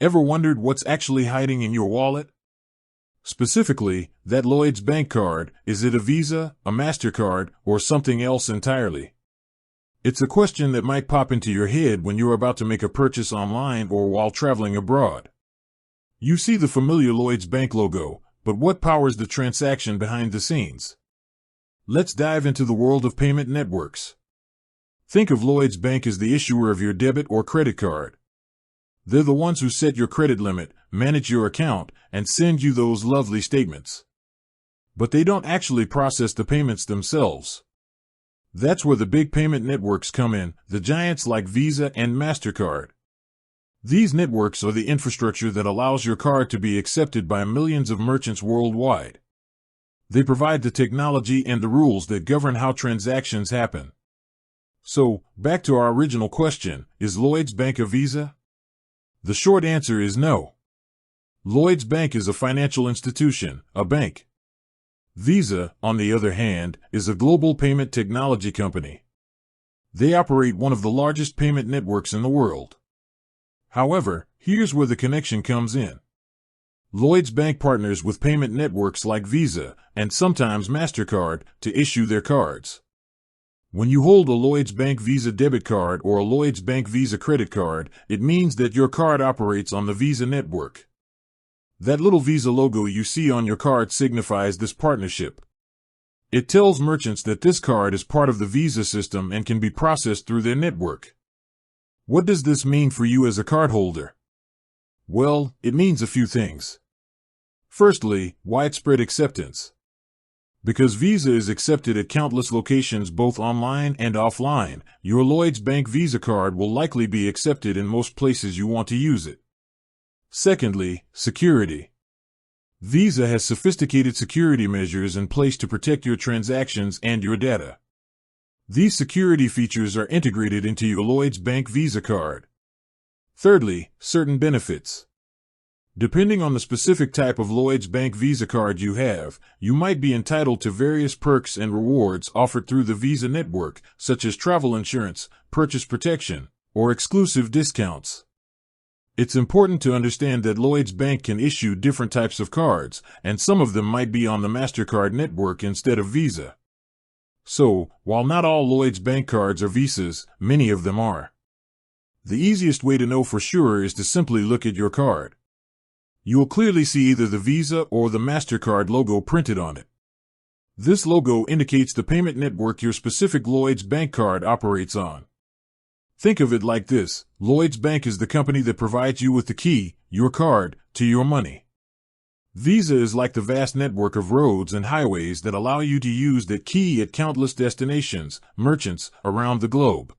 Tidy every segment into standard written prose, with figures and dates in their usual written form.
Ever wondered what's actually hiding in your wallet? Specifically, that Lloyds Bank card, is it a Visa, a MasterCard, or something else entirely? It's a question that might pop into your head when you're about to make a purchase online or while traveling abroad. You see the familiar Lloyds Bank logo, but what powers the transaction behind the scenes? Let's dive into the world of payment networks. Think of Lloyds Bank as the issuer of your debit or credit card. They're the ones who set your credit limit, manage your account, and send you those lovely statements. But they don't actually process the payments themselves. That's where the big payment networks come in, the giants like Visa and MasterCard. These networks are the infrastructure that allows your card to be accepted by millions of merchants worldwide. They provide the technology and the rules that govern how transactions happen. So, back to our original question, is Lloyds Bank a Visa? The short answer is no. Lloyds Bank is a financial institution, a bank. Visa, on the other hand, is a global payment technology company. They operate one of the largest payment networks in the world. However, here's where the connection comes in. Lloyds Bank partners with payment networks like Visa, and sometimes MasterCard, to issue their cards. When you hold a Lloyds Bank Visa debit card or a Lloyds Bank Visa credit card, it means that your card operates on the Visa network. That little Visa logo you see on your card signifies this partnership. It tells merchants that this card is part of the Visa system and can be processed through their network. What does this mean for you as a cardholder? Well, it means a few things. Firstly, widespread acceptance. Because Visa is accepted at countless locations both online and offline, your Lloyds Bank Visa card will likely be accepted in most places you want to use it. Secondly, security. Visa has sophisticated security measures in place to protect your transactions and your data. These security features are integrated into your Lloyds Bank Visa card. Thirdly, certain benefits. Depending on the specific type of Lloyds Bank Visa card you have, you might be entitled to various perks and rewards offered through the Visa network, such as travel insurance, purchase protection, or exclusive discounts. It's important to understand that Lloyds Bank can issue different types of cards, and some of them might be on the MasterCard network instead of Visa. So, while not all Lloyds Bank cards are Visas, many of them are. The easiest way to know for sure is to simply look at your card. You will clearly see either the Visa or the MasterCard logo printed on it. This logo indicates the payment network your specific Lloyds Bank card operates on. Think of it like this: Lloyds Bank is the company that provides you with the key, your card, to your money. Visa is like the vast network of roads and highways that allow you to use that key at countless destinations, merchants, around the globe.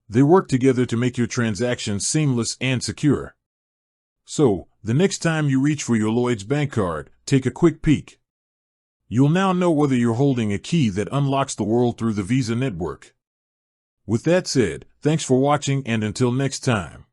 They work together to make your transactions seamless and secure. So, the next time you reach for your Lloyds Bank card, take a quick peek. You'll now know whether you're holding a key that unlocks the world through the Visa network. With that said, thanks for watching, and until next time.